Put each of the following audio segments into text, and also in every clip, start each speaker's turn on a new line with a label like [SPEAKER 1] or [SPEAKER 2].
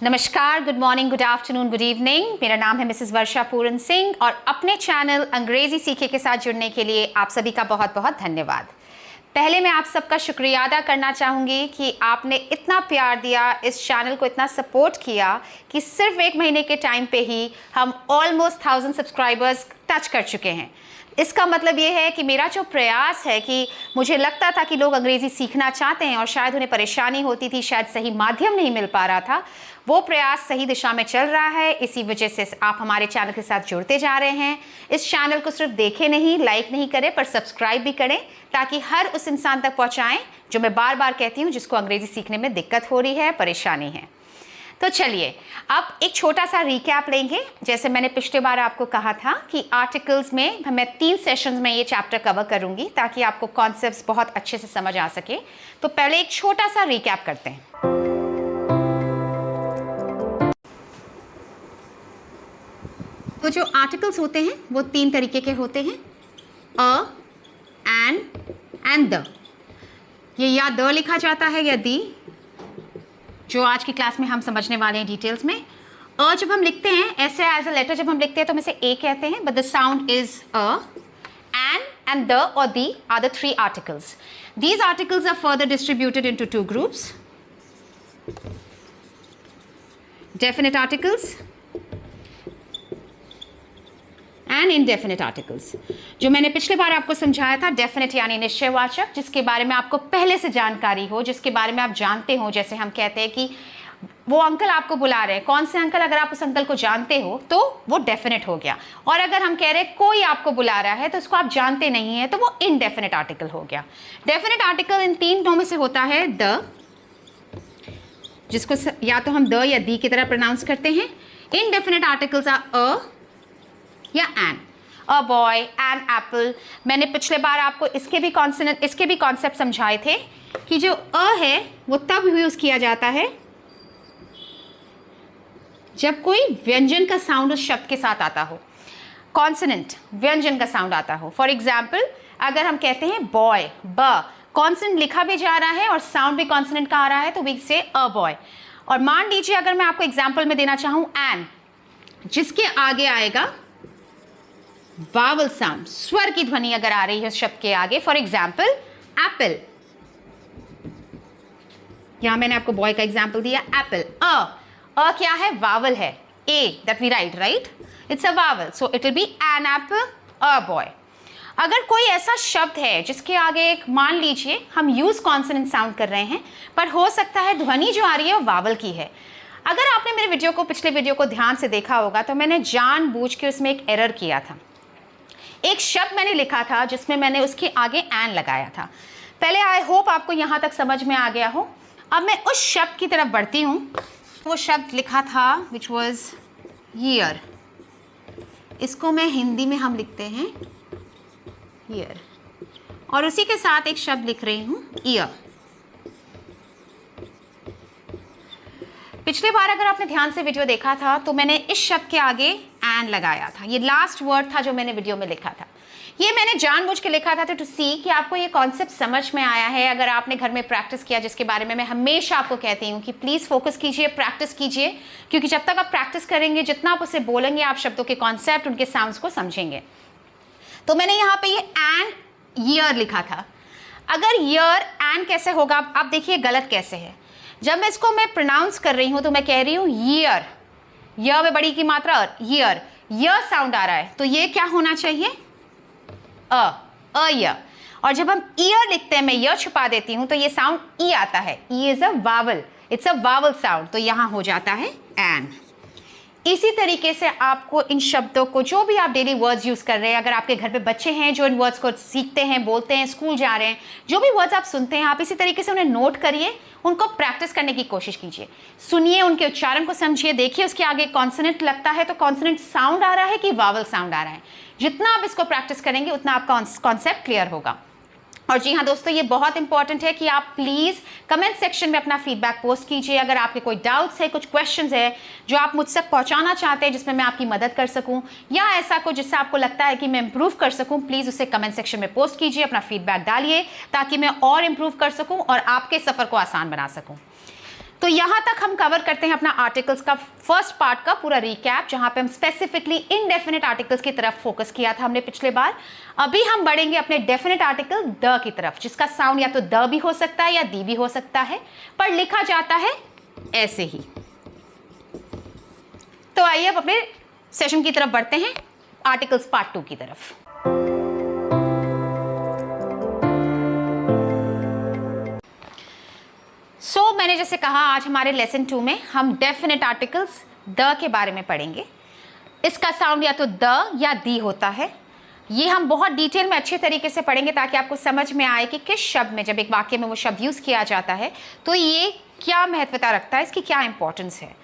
[SPEAKER 1] नमस्कार, good morning, good afternoon, good evening. मेरा नाम है मिसेस वर्षा पूरन सिंह और अपने चैनल अंग्रेजी सीखे के साथ जुड़ने के लिए आप सभी का बहुत बहुत धन्यवाद। पहले मैं आप सबका शुक्रिया अदा करना चाहूँगी कि आपने इतना प्यार दिया, इस चैनल को इतना सपोर्ट किया कि सिर्फ 1 महीने के टाइम पे ही हम ऑलमोस्ट 1000 सब्सक्राइबर्स टच कर चुके हैं। इसका मतलब ये है कि मेरा जो प्रयास है कि मुझे लगता था कि लोग अंग्रेज़ी सीखना चाहते हैं और शायद उन्हें परेशानी होती थी, शायद सही माध्यम नहीं मिल पा रहा था, वो प्रयास सही दिशा में चल रहा है। इसी वजह से आप हमारे चैनल के साथ जुड़ते जा रहे हैं। इस चैनल को सिर्फ देखें नहीं, लाइक नहीं करें, पर सब्सक्राइब भी करें ताकि हर उस इंसान तक पहुँचाएँ जो मैं बार बार कहती हूँ जिसको अंग्रेज़ी सीखने में दिक्कत हो रही है, परेशानी है। तो चलिए अब एक छोटा सा रिकैप लेंगे। जैसे मैंने पिछले बार आपको कहा था कि आर्टिकल्स में मैं 3 सेशंस में ये चैप्टर कवर करूंगी ताकि आपको कॉन्सेप्ट्स बहुत अच्छे से समझ आ सके। तो पहले एक छोटा सा रिकैप करते हैं। तो जो आर्टिकल्स होते हैं वो 3 तरीके के होते हैं, अ, एंड द। ये या द लिखा जाता है या दी, जो आज की क्लास में हम समझने वाले हैं डिटेल्स में। अ जब हम लिखते हैं ऐसे एज अ लेटर जब हम लिखते हैं तो हम इसे ए कहते हैं, but the sound is a. And the और the are the 3 articles. These articles are further distributed into 2 groups, definite articles and indefinite articles. जो मैंने पिछले बार आपको समझाया था, डेफिनेट यानी निश्चयवाचक, जिसके बारे में आपको पहले से जानकारी हो, जिसके बारे में आप जानते हो। जैसे हम कहते हैं कि वो अंकल आपको बुला रहे हैं, कौन से अंकल, अगर आप उस अंकल को जानते हो तो वो डेफिनेट हो गया। और अगर हम कह रहे हैं कोई आपको बुला रहा है तो उसको आप जानते नहीं है तो वो इनडेफिनेट आर्टिकल हो गया। डेफिनेट आर्टिकल इन 3 में से होता है द, जिसको या तो हम द या दी की तरह प्रोनाउंस करते हैं। इनडेफिनेट आर्टिकल्स आर अ या an, a boy, an apple. मैंने पिछले बार आपको इसके भी कॉन्सेप्ट समझाए थे कि जो अ है वो तब यूज किया जाता है जब कोई व्यंजन का साउंड उस शब्द के साथ आता हो, कॉन्सोनेंट व्यंजन का साउंड आता हो। फॉर एग्जाम्पल अगर हम कहते हैं बॉय, ब, कॉन्सोनेंट लिखा भी जा रहा है और साउंड भी कॉन्सोनेंट का आ रहा है तो वी से अ बॉय। और मान लीजिए अगर मैं आपको एग्जाम्पल में देना चाहूं एन, जिसके आगे आएगा वावल साउंड, स्वर की ध्वनि अगर आ रही है उस शब्द के आगे, फॉर एग्जाम्पल एप्पल। यहां मैंने आपको बॉय का एग्जाम्पल दिया, एप्पल। अ क्या है? वावल है, A that we write, right, it's a vowel, so it will be an apple, a boy. अगर कोई ऐसा शब्द है जिसके आगे एक, मान लीजिए हम यूज कॉन्सोनेंट साउंड कर रहे हैं पर हो सकता है ध्वनि जो आ रही है वो वावल की है। अगर आपने मेरे पिछले वीडियो को ध्यान से देखा होगा तो मैंने जानबूझ के उसमें एक एरर किया था। एक शब्द मैंने लिखा था जिसमें मैंने उसके आगे एन लगाया था। पहले आई होप आपको यहां तक समझ में आ गया हो। अब मैं उस शब्द की तरफ बढ़ती हूं। वो शब्द लिखा था विच वॉज ईयर। इसको मैं हिंदी में हम लिखते हैं ईयर, और उसी के साथ एक शब्द लिख रही हूं ईयर। पिछले बार अगर आपने ध्यान से वीडियो देखा था तो मैंने इस शब्द के आगे एन लगाया था। ये लास्ट वर्ड था जो मैंने वीडियो में लिखा था। ये मैंने जानबूझ के लिखा था टू सी कि आपको ये कॉन्सेप्ट समझ में आया है। अगर आपने घर में प्रैक्टिस किया, जिसके बारे में मैं हमेशा आपको कहती हूँ कि प्लीज़ फोकस कीजिए, प्रैक्टिस कीजिए, क्योंकि जब तक आप प्रैक्टिस करेंगे, जितना आप उसे बोलेंगे, आप शब्दों के कॉन्सेप्ट, उनके साउंड्स को समझेंगे। तो मैंने यहाँ पे ये एन ईयर लिखा था। अगर ईयर एन कैसे होगा, आप देखिए गलत कैसे है। जब मैं इसको प्रोनाउंस कर रही हूँ तो मैं कह रही हूँ ईयर, य में बड़ी की मात्रा ईयर, य साउंड आ रहा है तो ये क्या होना चाहिए? य। और जब हम ईयर लिखते हैं, मैं य छुपा देती हूँ तो ये साउंड ई आता है। E is a vowel, it's a vowel sound, तो यहाँ हो जाता है एन। इसी तरीके से आपको इन शब्दों को, जो भी आप डेली वर्ड्स यूज कर रहे हैं, अगर आपके घर पे बच्चे हैं जो इन वर्ड्स को सीखते हैं, बोलते हैं, स्कूल जा रहे हैं, जो भी वर्ड्स आप सुनते हैं, आप इसी तरीके से उन्हें नोट करिए, उनको प्रैक्टिस करने की कोशिश कीजिए। सुनिए, उनके उच्चारण को समझिए, देखिए उसके आगे कॉन्सोनेंट लगता है तो कॉन्सोनेंट साउंड आ रहा है कि वावल साउंड आ रहा है। जितना आप इसको प्रैक्टिस करेंगे उतना आपका कॉन्सेप्ट क्लियर होगा। और जी हाँ दोस्तों, ये बहुत इंपॉर्टेंट है कि आप प्लीज़ कमेंट सेक्शन में अपना फीडबैक पोस्ट कीजिए। अगर आपके कोई डाउट्स है, कुछ क्वेश्चंस है जो आप मुझ तक पहुंचाना चाहते हैं, जिसमें मैं आपकी मदद कर सकूं, या ऐसा कुछ जिससे आपको लगता है कि मैं इंप्रूव कर सकूं, प्लीज़ उसे कमेंट सेक्शन में पोस्ट कीजिए, अपना फीडबैक डालिए, ताकि मैं और इंप्रूव कर सकूँ और आपके सफ़र को आसान बना सकूँ। तो यहाँ तक हम कवर करते हैं अपना आर्टिकल्स का फर्स्ट पार्ट का पूरा रिकैप, जहाँ पे हम स्पेसिफिकली इनडेफिनेट आर्टिकल्स की तरफ फोकस किया था हमने पिछले बार। अभी हम बढ़ेंगे अपने डेफिनेट आर्टिकल द की तरफ, जिसका साउंड या तो द भी हो सकता है या दी भी हो सकता है, पर लिखा जाता है ऐसे ही। तो आइए अब अपने सेशन की तरफ बढ़ते हैं, आर्टिकल्स पार्ट 2 की तरफ। मैंने जैसे कहा, आज हमारे लेसन 2 में हम डेफिनेट आर्टिकल्स द के बारे में पढ़ेंगे। इसका साउंड या तो द या दी होता है। ये हम बहुत डिटेल में अच्छे तरीके से पढ़ेंगे ताकि आपको समझ में आए कि किस शब्द में, जब एक वाक्य में वो शब्द यूज़ किया जाता है तो ये क्या महत्वता रखता है, इसकी क्या इंपॉर्टेंस है।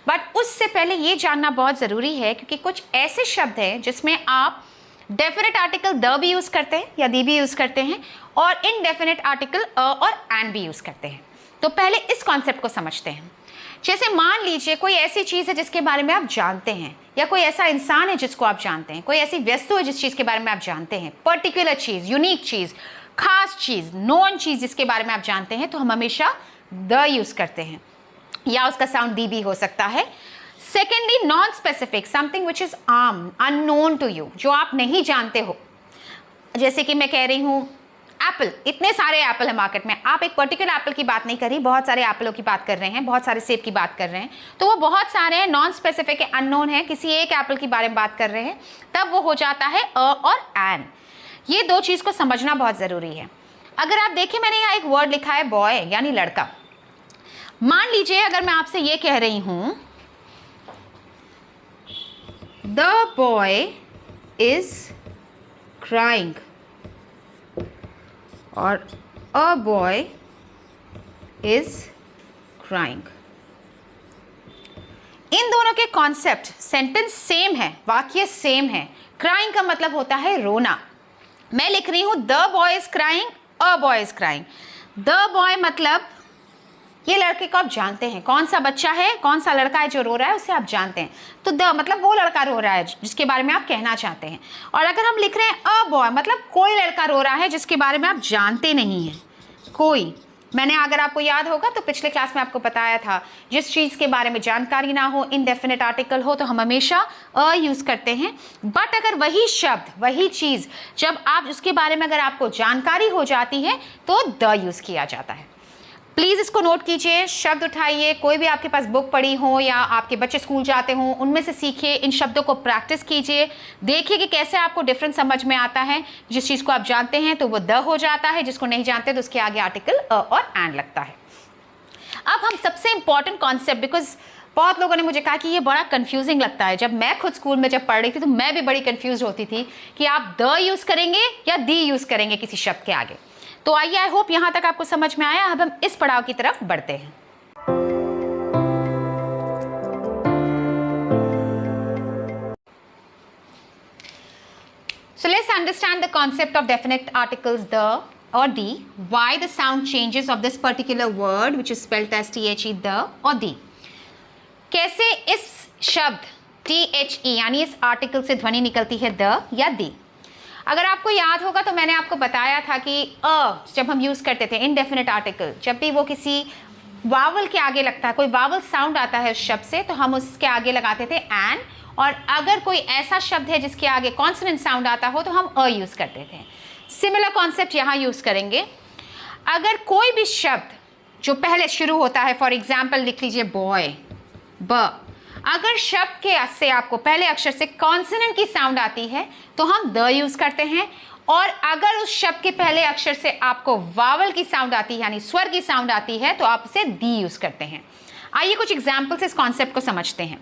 [SPEAKER 1] बट उससे पहले ये जानना बहुत ज़रूरी है, क्योंकि कुछ ऐसे शब्द हैं जिसमें आप डेफिनेट आर्टिकल द भी यूज़ करते हैं या दी भी यूज़ करते हैं, और इनडेफिनेट आर्टिकल अ और एन भी यूज़ करते हैं। तो पहले इस कॉन्सेप्ट को समझते हैं। जैसे मान लीजिए कोई ऐसी चीज़ है जिसके बारे में आप जानते हैं, या कोई ऐसा इंसान है जिसको आप जानते हैं, कोई ऐसी वस्तु है जिस चीज़ के बारे में आप जानते हैं, पर्टिकुलर चीज़, यूनिक चीज़, खास चीज़, नॉन चीज़ जिसके बारे में आप जानते हैं, तो हम हमेशा द यूज़ करते हैं, या उसका साउंड दी भी हो सकता है। Secondly, non specific, something which is आम, अननोन टू यू, जो आप नहीं जानते हो। जैसे कि मैं कह रही हूँ एप्पल, इतने सारे एप्पल है मार्केट में, आप एक पर्टिकुलर एप्पल की बात नहीं कर रही, बहुत सारे एप्पलों की बात कर रहे हैं, बहुत सारे सेब की बात कर रहे हैं, तो वो बहुत सारे हैं, नॉन स्पेसिफिक है, अननोन है, किसी एक एप्पल की बारे में बात कर रहे हैं, तब वो हो जाता है अ और एन। ये दो चीज़ को समझना बहुत ज़रूरी है। अगर आप देखें, मैंने यहाँ एक वर्ड लिखा है बॉय, यानी लड़का। मान लीजिए अगर मैं आपसे ये कह रही हूँ द बॉय इज क्राइंग और अ बॉय इज क्राइंग, इन दोनों के कॉन्सेप्ट, सेंटेंस सेम है, वाक्य सेम है। क्राइंग का मतलब होता है रोना। मैं लिख रही हूं the boy is crying, a boy is crying. The boy मतलब ये लड़के को आप जानते हैं, कौन सा बच्चा है, कौन सा लड़का है जो रो रहा है, उसे आप जानते हैं, तो द मतलब वो लड़का रो रहा है जिसके बारे में आप कहना चाहते हैं। और अगर हम लिख रहे हैं अ बॉय, मतलब कोई लड़का रो रहा है जिसके बारे में आप जानते नहीं हैं, कोई। मैंने, अगर आपको याद होगा तो पिछले क्लास में आपको बताया था, जिस चीज़ के बारे में जानकारी ना हो, इनडेफिनेट आर्टिकल हो, तो हम हमेशा अ यूज़ करते हैं। बट अगर वही शब्द, वही चीज़, जब आप उसके बारे में अगर आपको जानकारी हो जाती है तो द यूज़ किया जाता है। प्लीज़ इसको नोट कीजिए, शब्द उठाइए, कोई भी आपके पास बुक पड़ी हो या आपके बच्चे स्कूल जाते हों, उनमें से सीखिए, इन शब्दों को प्रैक्टिस कीजिए, देखिए कि कैसे आपको डिफरेंस समझ में आता है। जिस चीज़ को आप जानते हैं तो वो द हो जाता है, जिसको नहीं जानते तो उसके आगे आर्टिकल अ और एन लगता है। अब हम सबसे इंपॉर्टेंट कॉन्सेप्ट, बिकॉज बहुत लोगों ने मुझे कहा कि ये बड़ा कंफ्यूजिंग लगता है, जब मैं खुद स्कूल में जब पढ़ रही थी तो मैं भी बड़ी कंफ्यूज होती थी कि आप द यूज़ करेंगे या दी यूज़ करेंगे किसी शब्द के आगे। तो आइए, आई होप यहाँ तक आपको समझ में आया। अब हम इस पड़ाव की तरफ बढ़ते हैं। So let's understand the concept of definite articles the or the, why the sound changes of this particular word which is spelled as the, the or the। कैसे इस शब्द the यानी इस आर्टिकल से ध्वनि निकलती है द या दी। अगर आपको याद होगा तो मैंने आपको बताया था कि अ जब हम यूज़ करते थे इनडेफिनेट आर्टिकल, जब भी वो किसी वावल के आगे लगता है, कोई वावल साउंड आता है उस शब्द से, तो हम उसके आगे लगाते थे एन। और अगर कोई ऐसा शब्द है जिसके आगे कॉन्सोनेंट साउंड आता हो तो हम अ यूज़ करते थे। सिमिलर कॉन्सेप्ट यहाँ यूज़ करेंगे। अगर कोई भी शब्द जो पहले शुरू होता है, फॉर एग्जाम्पल लिख लीजिए बॉय, ब, अगर शब्द के से आपको पहले अक्षर से कॉन्सोनेंट की साउंड आती है तो हम द यूज़ करते हैं, और अगर उस शब्द के पहले अक्षर से आपको वावल की साउंड आती है, यानी स्वर की साउंड आती है, तो आप उसे दी यूज़ करते हैं। आइए कुछ एग्जाम्पल से इस कॉन्सेप्ट को समझते हैं।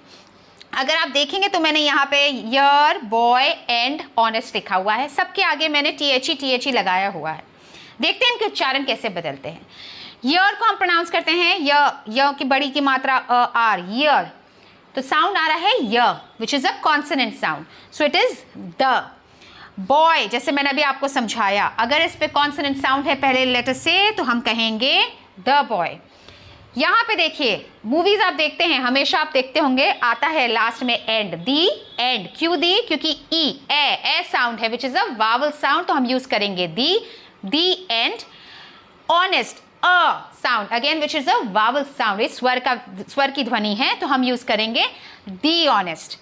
[SPEAKER 1] अगर आप देखेंगे तो मैंने यहाँ पे यर, बॉय एंड ऑनेस्ट लिखा हुआ है, सबके आगे मैंने टी लगाया हुआ है। देखते हैं इनके उच्चारण कैसे बदलते हैं। यर को हम प्रोनाउंस करते हैं य की बड़ी की मात्रा अ आर, यर, तो साउंड आ रहा है य, विच is a consonant sound, so it is the. Boy, जैसे मैंने अभी आपको समझाया, अगर इस पे कॉन्सोनेंट साउंड है पहले लेटर से तो हम कहेंगे द बॉय। यहाँ पे देखिए, मूवीज आप देखते हैं, हमेशा आप देखते होंगे आता है लास्ट में एंड, दी एंड। क्यों दी? क्योंकि ई ए साउंड है which is a vowel sound, तो हम यूज करेंगे the and. Honest, a sound again which is a vowel sound, स्वर की ध्वनि है, तो हम यूज करेंगे दी ऑनेस्ट।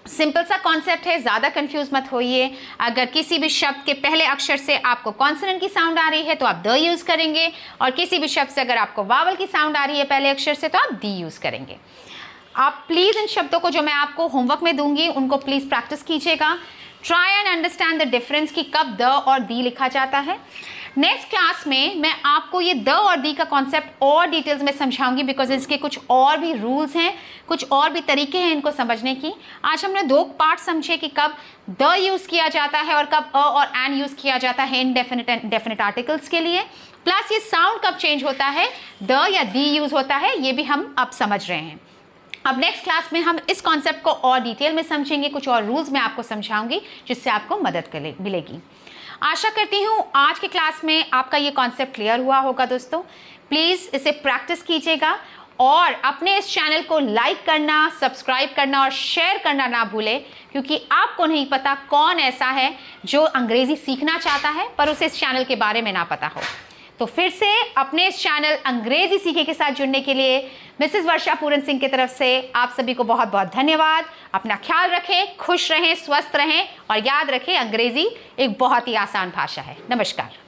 [SPEAKER 1] सिंपल सा कॉन्सेप्ट है, ज़्यादा कंफ्यूज मत होइए। अगर किसी भी शब्द के पहले अक्षर से आपको कॉन्सोनेंट की साउंड आ रही है तो आप द यूज़ करेंगे, और किसी भी शब्द से अगर आपको वावल की साउंड आ रही है पहले अक्षर से तो आप दी यूज़ करेंगे। आप प्लीज़ इन शब्दों को जो मैं आपको होमवर्क में दूंगी उनको प्लीज़ प्रैक्टिस कीजिएगा। Try and understand the difference कि कब द और दी लिखा जाता है। नेक्स्ट क्लास में मैं आपको ये द और दी का कॉन्सेप्ट और डिटेल्स में समझाऊंगी, बिकॉज इसके कुछ और भी रूल्स हैं, कुछ और भी तरीके हैं इनको समझने की। आज हमने 2 पार्ट समझे कि कब द यूज़ किया जाता है और कब अ और एन यूज़ किया जाता है इनडेफिनिट एंड डेफिनिट आर्टिकल्स के लिए, प्लस ये साउंड कब चेंज होता है, द या दी यूज़ होता है, ये भी हम अब समझ रहे हैं। अब नेक्स्ट क्लास में हम इस कॉन्सेप्ट को और डिटेल में समझेंगे, कुछ और रूल्स मैं आपको समझाऊंगी जिससे आपको मदद मिलेगी। आशा करती हूँ आज के क्लास में आपका ये कॉन्सेप्ट क्लियर हुआ होगा। दोस्तों प्लीज़ इसे प्रैक्टिस कीजिएगा और अपने इस चैनल को लाइक करना, सब्सक्राइब करना और शेयर करना ना भूलें, क्योंकि आपको नहीं पता कौन ऐसा है जो अंग्रेज़ी सीखना चाहता है पर उसे इस चैनल के बारे में ना पता हो। तो फिर से अपने इस चैनल अंग्रेजी सीखे के साथ जुड़ने के लिए मिसेस वर्षा पूरन सिंह की तरफ से आप सभी को बहुत बहुत धन्यवाद। अपना ख्याल रखें, खुश रहें, स्वस्थ रहें और याद रखें अंग्रेजी एक बहुत ही आसान भाषा है। नमस्कार।